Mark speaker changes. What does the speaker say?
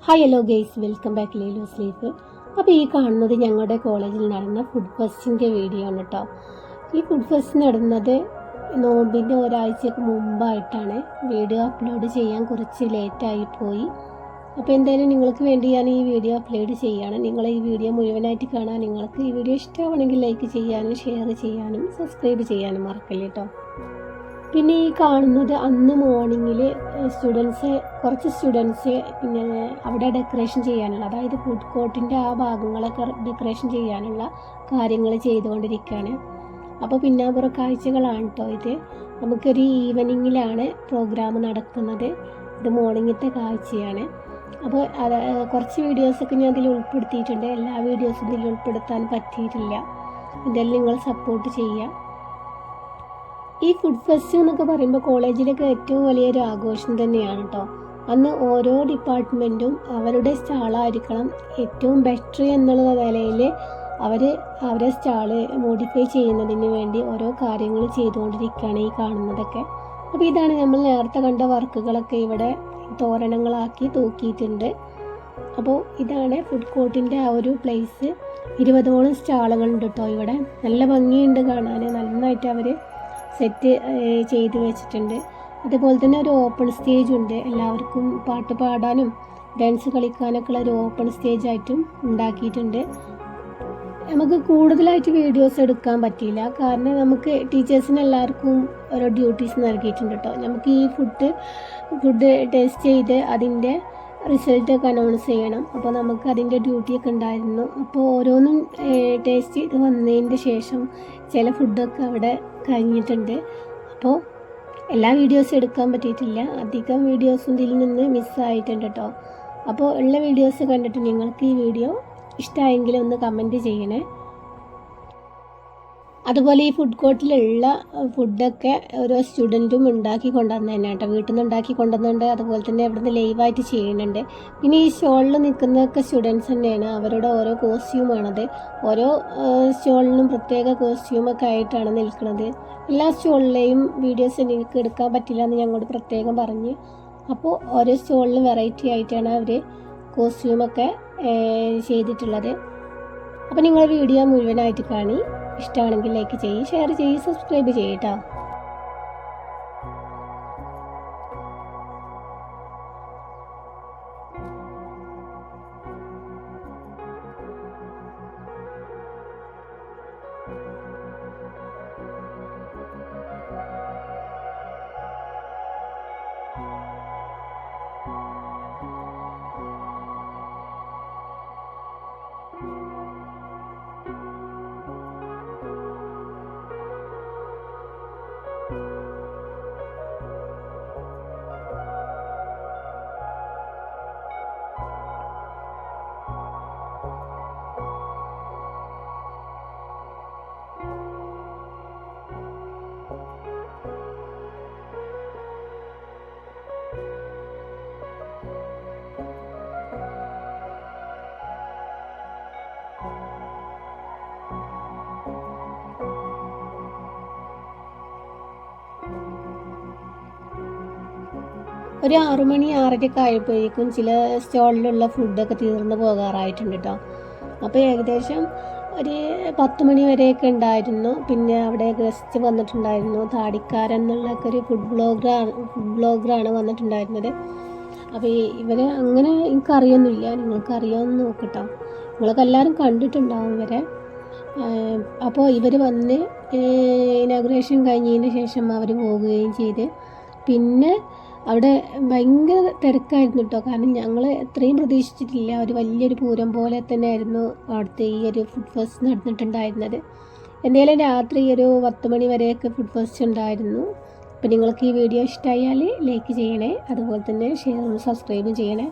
Speaker 1: Hi hello guys, welcome back Leelo's life. അപ്പോൾ ഈ കാണുന്നത് ഞങ്ങളുടെ കോളേജിൽ നടന്ന ഫുഡ് ഫെസ്റ്റിൻ്റെ വീഡിയോ ആണ് കേട്ടോ. ഈ ഫുഡ് ഫെസ്റ്റ് നടന്നത് നോമ്പിൻ്റെ ഒരാഴ്ചക്ക് മുമ്പായിട്ടാണ്. വീഡിയോ അപ്ലോഡ് ചെയ്യാൻ കുറച്ച് ലേറ്റായി പോയി. അപ്പോൾ എന്തായാലും നിങ്ങൾക്ക് വേണ്ടി ഞാൻ ഈ വീഡിയോ അപ്ലോഡ് ചെയ്യുകയാണ്. നിങ്ങൾ ഈ വീഡിയോ മുഴുവനായിട്ട് കാണാൻ നിങ്ങൾക്ക് ഈ വീഡിയോ ഇഷ്ടമാണെങ്കിൽ ലൈക്ക് ചെയ്യാനും ഷെയർ ചെയ്യാനും സബ്സ്ക്രൈബ് ചെയ്യാനും മറക്കല്ലേ കേട്ടോ. പിന്നെ ഈ കാണുന്നത് അന്ന് മോർണിംഗിൽ കുറച്ച് സ്റ്റുഡൻസ് പിന്നെ അവിടെ ഡെക്കറേഷൻ ചെയ്യാനുള്ള, അതായത് ഫുഡ് കോർട്ടിൻ്റെ ആ ഭാഗങ്ങളൊക്കെ ഡെക്കറേഷൻ ചെയ്യാനുള്ള കാര്യങ്ങൾ ചെയ്തുകൊണ്ടിരിക്കുകയാണ്. അപ്പോൾ പിന്നാമ്പുറ കാഴ്ചകളാണ് കേട്ടോ ഇത്. നമുക്കൊരു ഈവനിങ്ങിലാണ് പ്രോഗ്രാം നടക്കുന്നത്. ഇത് മോർണിംഗത്തെ കാഴ്ചയാണ്. അപ്പോൾ കുറച്ച് വീഡിയോസൊക്കെ ഞാൻ അതിൽ ഉൾപ്പെടുത്തിയിട്ടുണ്ട്. എല്ലാ വീഡിയോസും ഇതിൽ ഉൾപ്പെടുത്താൻ പറ്റിയിട്ടില്ല. എന്തായാലും നിങ്ങൾ സപ്പോർട്ട് ചെയ്യുക. ഈ ഫുഡ് ഫെസ്റ്റ് എന്നൊക്കെ പറയുമ്പോൾ കോളേജിലൊക്കെ ഏറ്റവും വലിയൊരു ആഘോഷം തന്നെയാണ് കേട്ടോ. അന്ന് ഓരോ ഡിപ്പാർട്ട്മെൻറ്റും അവരുടെ സ്റ്റാളായിരിക്കണം ഏറ്റവും ബെറ്റർ എന്നുള്ള നിലയിൽ അവരെ സ്റ്റാള് മോഡിഫൈ ചെയ്യുന്നതിന് വേണ്ടി ഓരോ കാര്യങ്ങൾ ചെയ്തുകൊണ്ടിരിക്കുകയാണ് ഈ കാണുന്നതൊക്കെ. അപ്പോൾ ഇതാണ് നമ്മൾ നേരത്തെ കണ്ട വർക്കുകളൊക്കെ ഇവിടെ തോരണങ്ങളാക്കി തൂക്കിയിട്ടുണ്ട്. അപ്പോൾ ഇതാണ് ഫുഡ് കോർട്ടിൻ്റെ ആ ഒരു പ്ലേസ്. 20ഓളം സ്റ്റാളുകളുണ്ട് കേട്ടോ ഇവിടെ. നല്ല ഭംഗിയുണ്ട് കാണാൻ. നന്നായിട്ട് അവർ സെറ്റ് ചെയ്ത് വെച്ചിട്ടുണ്ട്. അതുപോലെ തന്നെ ഒരു ഓപ്പൺ സ്റ്റേജ് ഉണ്ട്. എല്ലാവർക്കും പാട്ട് പാടാനും ഡാൻസ് കളിക്കാനൊക്കെ ഉള്ള ഒരു ഓപ്പൺ സ്റ്റേജ് ആയിട്ടും ഉണ്ടാക്കിയിട്ടുണ്ട്. നമുക്ക് കൂടുതലായിട്ട് വീഡിയോസ് എടുക്കാൻ പറ്റിയില്ല, കാരണം നമുക്ക് ടീച്ചേഴ്സിന് എല്ലാവർക്കും ഓരോ ഡ്യൂട്ടീസ് നൽകിയിട്ടുണ്ട് കേട്ടോ. നമുക്ക് ഈ ഫുഡ് ടേസ്റ്റ് ചെയ്ത് അതിൻ്റെ റിസൾട്ടൊക്കെ അനൗൺസ് ചെയ്യണം. അപ്പോൾ നമുക്ക് അതിൻ്റെ ഡ്യൂട്ടിയൊക്കെ ഉണ്ടായിരുന്നു. അപ്പോൾ ഓരോന്നും ടേസ്റ്റ് ചെയ്ത് വന്നതിൻ്റെ ശേഷം ചില ഫുഡൊക്കെ അവിടെ കഴിഞ്ഞിട്ടുണ്ട്. അപ്പോൾ എല്ലാ വീഡിയോസും എടുക്കാൻ പറ്റിയിട്ടില്ല. അധികം വീഡിയോസും ഇതിൽ നിന്ന് മിസ്സായിട്ടുണ്ട് കേട്ടോ. അപ്പോൾ ഉള്ള വീഡിയോസ് കണ്ടിട്ട് നിങ്ങൾക്ക് ഈ വീഡിയോ ഇഷ്ടമായെങ്കിൽ ഒന്ന് കമൻറ്റ് ചെയ്യണേ. അതുപോലെ ഈ ഫുഡ് കോർട്ടിലുള്ള ഫുഡൊക്കെ ഓരോ സ്റ്റുഡൻറ്റും ഉണ്ടാക്കി കൊണ്ടുവന്ന് തന്നെ കേട്ടോ. വീട്ടിൽ നിന്ന് ഉണ്ടാക്കി കൊണ്ടുവന്നുണ്ട്. അതുപോലെ തന്നെ ഇവിടെ നിന്ന് ലൈവായിട്ട് ചെയ്യുന്നുണ്ട്. പിന്നെ ഈ സ്റ്റോളിൽ നിൽക്കുന്നതൊക്കെ സ്റ്റുഡൻസ് തന്നെയാണ്. അവരുടെ ഓരോ കോസ്റ്റ്യൂമാണത്. ഓരോ സ്റ്റോളിനും പ്രത്യേക കോസ്റ്റ്യൂമൊക്കെ ആയിട്ടാണ് നിൽക്കുന്നത്. എല്ലാ സ്റ്റോളിലെയും വീഡിയോസ് എനിക്ക് എടുക്കാൻ പറ്റില്ല എന്ന് ഞങ്ങളോട് പ്രത്യേകം പറഞ്ഞ്. അപ്പോൾ ഓരോ സ്റ്റോളിലും വെറൈറ്റി ആയിട്ടാണ് അവർ കോസ്റ്റ്യൂമൊക്കെ ചെയ്തിട്ടുള്ളത്. അപ്പോൾ നിങ്ങൾ വീഡിയോ മുഴുവനായിട്ട് കാണി. ഇഷ്ടമാണെങ്കിൽ ലൈക്ക് ചെയ്യ്, ഷെയർ ചെയ്യ്, സബ്സ്ക്രൈബ് ചെയ്യട്ടോ. ഒരു 6 മണി 6:30 ആയപ്പോഴേക്കും ചില സ്റ്റോളിലുള്ള ഫുഡൊക്കെ തീർന്നു പോകാറായിട്ടുണ്ട് കേട്ടോ. അപ്പോൾ ഏകദേശം ഒരു 10 മണി വരെയൊക്കെ ഉണ്ടായിരുന്നു. പിന്നെ അവിടെ ഗസ്റ്റ് വന്നിട്ടുണ്ടായിരുന്നു. താടിക്കാരൻ എന്നുള്ളൊക്കെ ഒരു ഫുഡ് ബ്ലോഗറാണ് വന്നിട്ടുണ്ടായിരുന്നത്. അപ്പോൾ ഇവരെ അങ്ങനെ എനിക്കറിയൊന്നുമില്ല. നിങ്ങൾക്ക് അറിയാമെന്ന് നോക്കട്ടോ. നിങ്ങളൊക്കെ എല്ലാവരും കണ്ടിട്ടുണ്ടാവും ഇവരെ. അപ്പോൾ ഇവർ വന്ന് ഇനാഗുറേഷൻ കഴിഞ്ഞതിന് ശേഷം അവർ പോവുകയും ചെയ്ത്. പിന്നെ അവിടെ ഭയങ്കര തിരക്കായിരുന്നു കേട്ടോ. കാരണം ഞങ്ങൾ എത്രയും പ്രതീക്ഷിച്ചിട്ടില്ല. ഒരു വലിയൊരു പൂരം പോലെ തന്നെയായിരുന്നു അവിടുത്തെ ഈ ഒരു ഫുഡ് ഫെസ്റ്റ് നടന്നിട്ടുണ്ടായിരുന്നത്. എന്തായാലും രാത്രി ഒരു 10 മണി വരെയൊക്കെ ഫുഡ് ഫെസ്റ്റ് ഉണ്ടായിരുന്നു. അപ്പോൾ നിങ്ങൾക്ക് ഈ വീഡിയോ ഇഷ്ടമായാൽ ലൈക്ക് ചെയ്യണേ. അതുപോലെ തന്നെ ഷെയറും സബ്സ്ക്രൈബും ചെയ്യണേ.